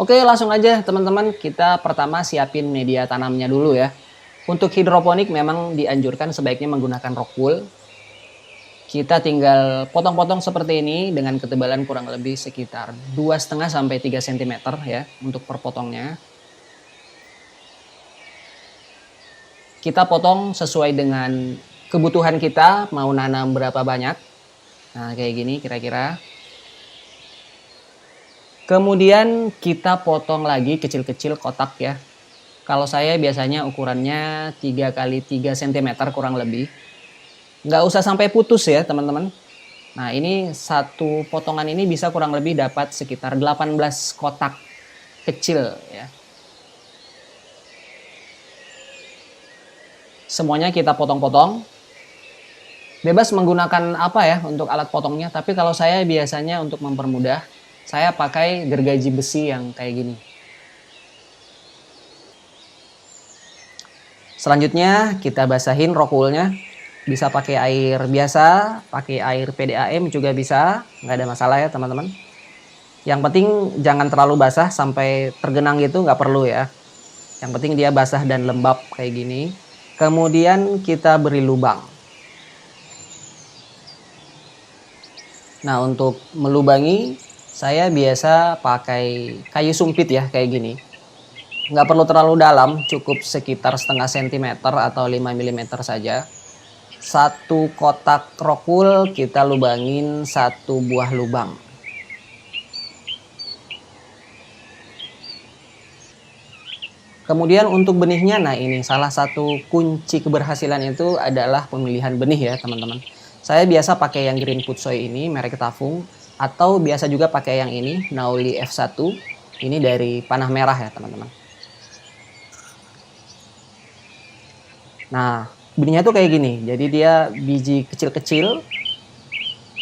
Oke, langsung aja teman-teman, kita pertama siapin media tanamnya dulu ya. Untuk hidroponik memang dianjurkan sebaiknya menggunakan rock wool. Kita tinggal potong-potong seperti ini dengan ketebalan kurang lebih sekitar 2,5 sampai 3 cm ya untuk per potongnya. Kita potong sesuai dengan kebutuhan kita, mau nanam berapa banyak. Nah, kayak gini kira-kira. Kemudian kita potong lagi kecil-kecil kotak ya. Kalau saya biasanya ukurannya 3 kali 3 cm kurang lebih. Nggak usah sampai putus ya teman-teman. Nah ini satu potongan ini bisa kurang lebih dapat sekitar 18 kotak kecil ya. Semuanya kita potong-potong. Bebas menggunakan apa ya untuk alat potongnya. Tapi kalau saya biasanya untuk mempermudah, saya pakai gergaji besi yang kayak gini. Selanjutnya kita basahin rock woolnya. Bisa pakai air biasa, pakai air PDAM juga bisa, nggak ada masalah ya teman-teman. Yang penting jangan terlalu basah sampai tergenang gitu, nggak perlu ya. Yang penting dia basah dan lembab kayak gini. Kemudian kita beri lubang. Nah untuk melubangi, saya biasa pakai kayu sumpit ya kayak gini. Nggak perlu terlalu dalam, cukup sekitar setengah sentimeter atau 5 mm saja. Satu kotak rock wool kita lubangin satu buah lubang. Kemudian untuk benihnya, nah ini salah satu kunci keberhasilan itu adalah pemilihan benih ya teman-teman. Saya biasa pakai yang Green Food Soy ini, merek Tafung. Atau biasa juga pakai yang ini, Nauli F1. Ini dari panah merah ya teman-teman. Nah, benihnya tuh kayak gini. Jadi dia biji kecil-kecil.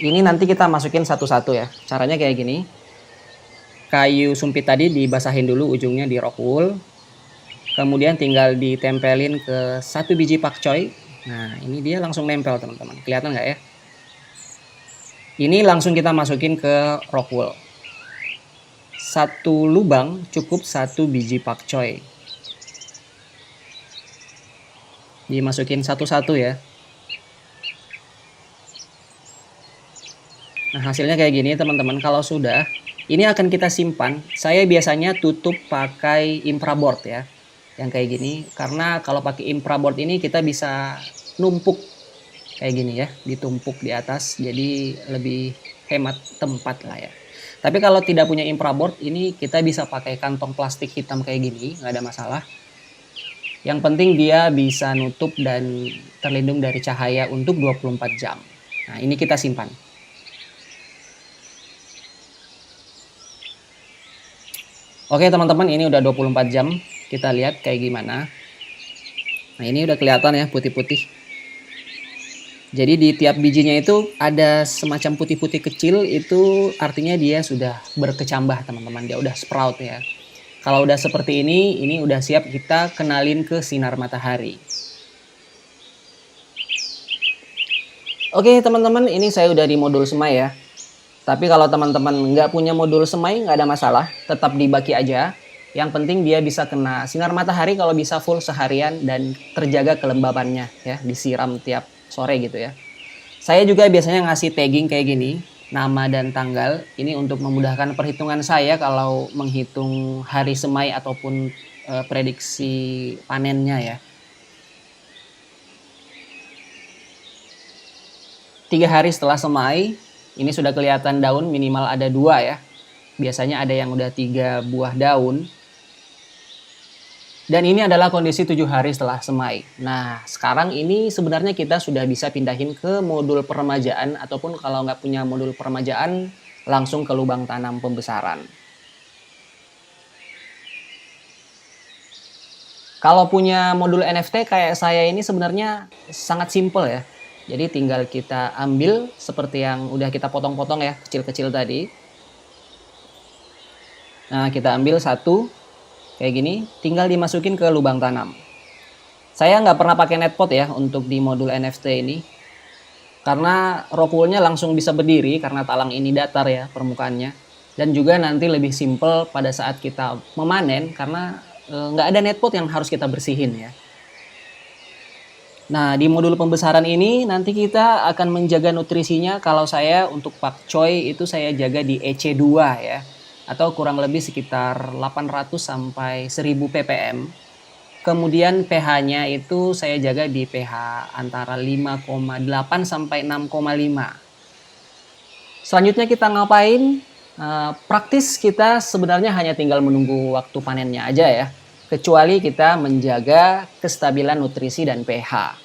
Ini nanti kita masukin satu-satu ya. Caranya kayak gini. Kayu sumpit tadi dibasahin dulu ujungnya di rock wool. Kemudian tinggal ditempelin ke satu biji pakcoy. Nah, ini dia langsung nempel teman-teman. Kelihatan nggak ya? Ini langsung kita masukin ke rock wool. Satu lubang cukup satu biji pakcoy. Dimasukin satu-satu ya. Nah hasilnya kayak gini teman-teman. Kalau sudah, ini akan kita simpan. Saya biasanya tutup pakai infraboard ya. Yang kayak gini. Karena kalau pakai infraboard ini kita bisa numpuk kayak gini ya. Ditumpuk di atas. Jadi lebih hemat tempat lah ya. Tapi kalau tidak punya infraboard, ini kita bisa pakai kantong plastik hitam kayak gini. Nggak ada masalah. Yang penting dia bisa nutup dan terlindung dari cahaya untuk 24 jam. Nah ini kita simpan. Oke teman-teman, ini udah 24 jam. Kita lihat kayak gimana. Nah ini udah kelihatan ya putih-putih. Jadi di tiap bijinya itu ada semacam putih-putih kecil. Itu artinya dia sudah berkecambah teman-teman. Dia udah sprout ya. Kalau udah seperti ini udah siap kita kenalin ke sinar matahari. Oke teman-teman, ini saya udah di modul semai ya. Tapi kalau teman-teman nggak punya modul semai, nggak ada masalah. Tetap dibaki aja. Yang penting dia bisa kena sinar matahari kalau bisa full seharian dan terjaga kelembabannya ya. Disiram tiap sore gitu ya. Saya juga biasanya ngasih tagging kayak gini. Nama dan tanggal. Ini untuk memudahkan perhitungan saya kalau menghitung hari semai ataupun prediksi panennya ya. 3 hari setelah semai, ini sudah kelihatan daun minimal ada 2 ya. Biasanya ada yang udah 3 buah daun. Dan ini adalah kondisi 7 hari setelah semai. Nah, sekarang ini sebenarnya kita sudah bisa pindahin ke modul peremajaan. Ataupun kalau nggak punya modul peremajaan, langsung ke lubang tanam pembesaran. Kalau punya modul NFT kayak saya ini sebenarnya sangat simple ya. Jadi tinggal kita ambil seperti yang udah kita potong-potong ya, kecil-kecil tadi. Nah, kita ambil satu kayak gini, tinggal dimasukin ke lubang tanam. Saya nggak pernah pakai netpot ya untuk di modul NFT ini. Karena rockwoolnya langsung bisa berdiri karena talang ini datar ya permukaannya. Dan juga nanti lebih simple pada saat kita memanen karena nggak ada netpot yang harus kita bersihin ya. Nah, di modul pembesaran ini nanti kita akan menjaga nutrisinya. Kalau saya untuk pakcoy itu saya jaga di EC2 ya. Atau kurang lebih sekitar 800 sampai 1000 ppm. Kemudian pH-nya itu saya jaga di pH antara 5,8 sampai 6,5. Selanjutnya kita ngapain? Praktis kita sebenarnya hanya tinggal menunggu waktu panennya aja ya. Kecuali kita menjaga kestabilan nutrisi dan pH.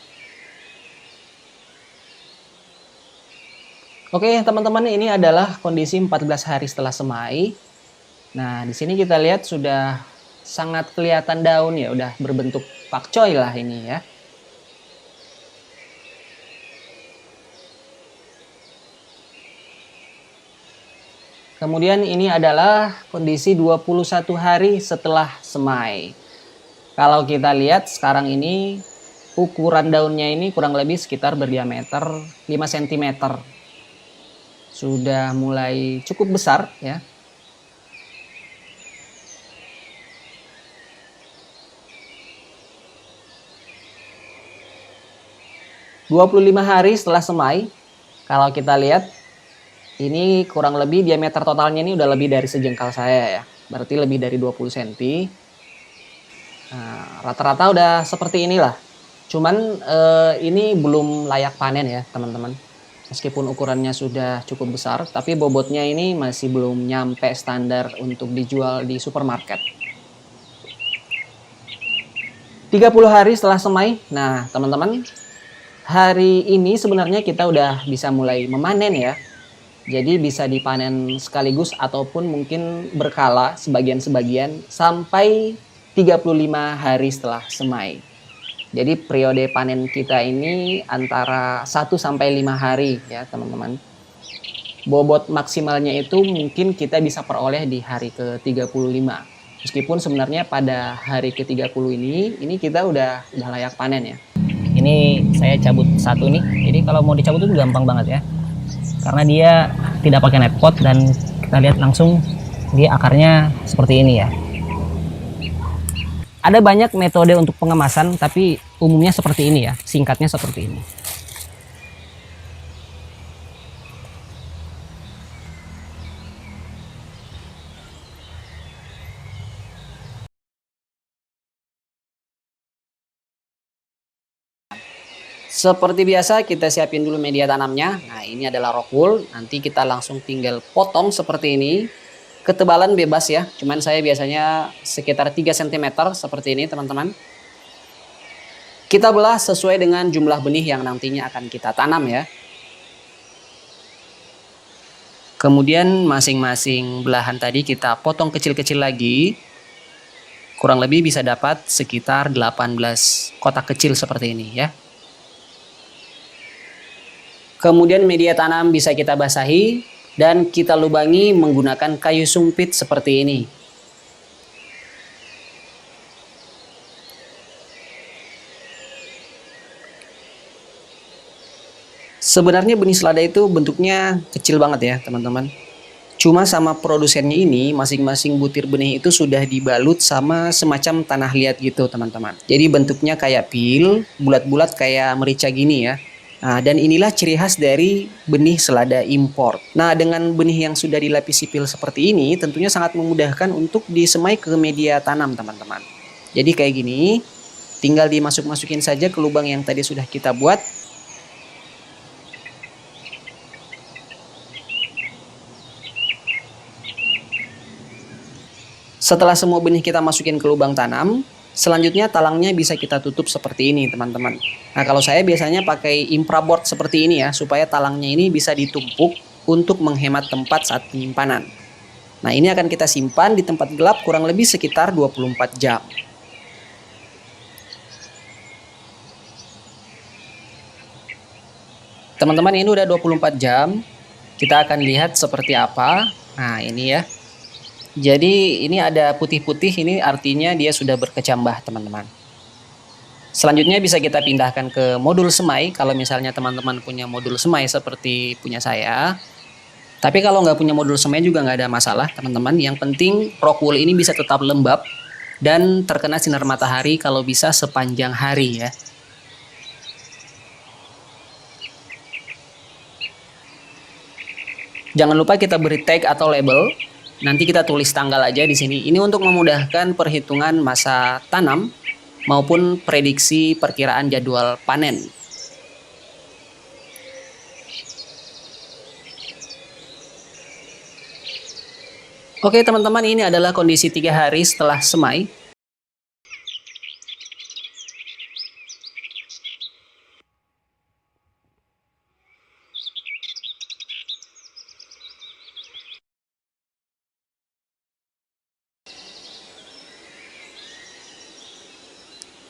Oke teman-teman, ini adalah kondisi 14 hari setelah semai. Nah di sini kita lihat sudah sangat kelihatan daun ya, udah berbentuk pakcoy lah ini ya. Kemudian ini adalah kondisi 21 hari setelah semai. Kalau kita lihat sekarang ini ukuran daunnya ini kurang lebih sekitar berdiameter 5 cm. Sudah mulai cukup besar ya. ...25 hari setelah semai, kalau kita lihat ini kurang lebih diameter totalnya ini udah lebih dari sejengkal saya ya. Berarti lebih dari 20 cm. Nah, rata-rata udah seperti inilah. Cuman ini belum layak panen ya teman-teman. Meskipun ukurannya sudah cukup besar, tapi bobotnya ini masih belum nyampe standar untuk dijual di supermarket. 30 hari setelah semai. Nah teman-teman, hari ini sebenarnya kita udah bisa mulai memanen ya. Jadi bisa dipanen sekaligus ataupun mungkin berkala sebagian-sebagian sampai 35 hari setelah semai. Jadi periode panen kita ini antara 1 sampai 5 hari ya teman-teman. Bobot maksimalnya itu mungkin kita bisa peroleh di hari ke-35. Meskipun sebenarnya pada hari ke-30 ini kita udah layak panen ya. Ini saya cabut satu nih. Jadi kalau mau dicabut itu gampang banget ya. Karena dia tidak pakai netpot dan kita lihat langsung dia akarnya seperti ini ya. Ada banyak metode untuk pengemasan tapi umumnya seperti ini ya, singkatnya seperti ini. Seperti biasa kita siapin dulu media tanamnya. Nah ini adalah rockwool. Nanti kita langsung tinggal potong seperti ini. Ketebalan bebas ya. Cuman saya biasanya sekitar 3 cm seperti ini teman-teman. Kita belah sesuai dengan jumlah benih yang nantinya akan kita tanam ya. Kemudian masing-masing belahan tadi kita potong kecil-kecil lagi. Kurang lebih bisa dapat sekitar 18 kotak kecil seperti ini ya. Kemudian media tanam bisa kita basahi dan kita lubangi menggunakan kayu sumpit seperti ini. Sebenarnya benih selada itu bentuknya kecil banget ya teman-teman. Cuma sama produsennya ini masing-masing butir benih itu sudah dibalut sama semacam tanah liat gitu teman-teman. Jadi bentuknya kayak pil, bulat-bulat kayak merica gini ya. Nah, dan inilah ciri khas dari benih selada impor. Nah, dengan benih yang sudah dilapisi pil seperti ini, tentunya sangat memudahkan untuk disemai ke media tanam, teman-teman. Jadi kayak gini, tinggal dimasuk-masukin saja ke lubang yang tadi sudah kita buat. Setelah semua benih kita masukin ke lubang tanam, selanjutnya talangnya bisa kita tutup seperti ini teman-teman. Nah kalau saya biasanya pakai infraboard seperti ini ya, supaya talangnya ini bisa ditumpuk untuk menghemat tempat saat penyimpanan. Nah ini akan kita simpan di tempat gelap kurang lebih sekitar 24 jam. Teman-teman, ini udah 24 jam. Kita akan lihat seperti apa. Nah, ini ya. Jadi ini ada putih-putih, ini artinya dia sudah berkecambah, teman-teman. Selanjutnya bisa kita pindahkan ke modul semai kalau misalnya teman-teman punya modul semai seperti punya saya. Tapi kalau nggak punya modul semai juga nggak ada masalah, teman-teman. Yang penting rock wool ini bisa tetap lembab dan terkena sinar matahari kalau bisa sepanjang hari ya. Jangan lupa kita beri tag atau label. Nanti kita tulis tanggal aja di sini. Ini untuk memudahkan perhitungan masa tanam maupun prediksi perkiraan jadwal panen. Oke teman-teman, ini adalah kondisi 3 hari setelah semai.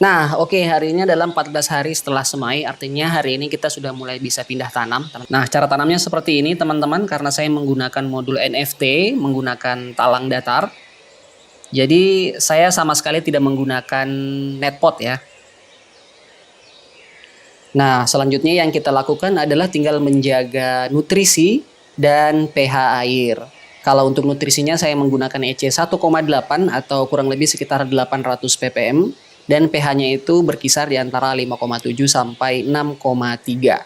Nah, oke, hari ini adalah 14 hari setelah semai, artinya hari ini kita sudah mulai bisa pindah tanam. Nah, cara tanamnya seperti ini, teman-teman, karena saya menggunakan modul NFT, menggunakan talang datar. Jadi, saya sama sekali tidak menggunakan netpot ya. Nah, selanjutnya yang kita lakukan adalah tinggal menjaga nutrisi dan pH air. Kalau untuk nutrisinya saya menggunakan EC 1,8 atau kurang lebih sekitar 800 ppm. Dan pH-nya itu berkisar di antara 5,7 sampai 6,3.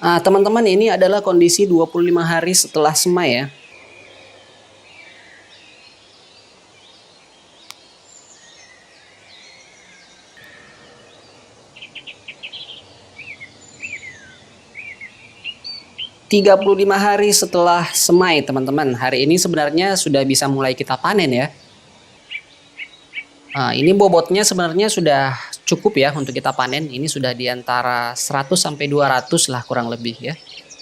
Nah, teman-teman, ini adalah kondisi 25 hari setelah semai ya. ...35 hari setelah semai, teman-teman. Hari ini sebenarnya sudah bisa mulai kita panen ya. Nah, ini bobotnya sebenarnya sudah cukup ya untuk kita panen. Ini sudah di antara 100 sampai 200 lah kurang lebih ya.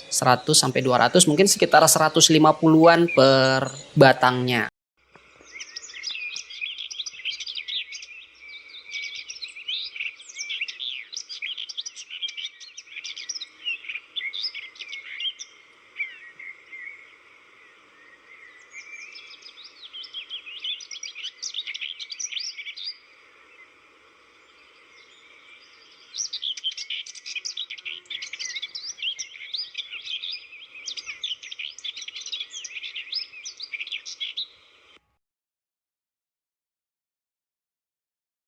100 sampai 200, mungkin sekitar 150-an per batangnya.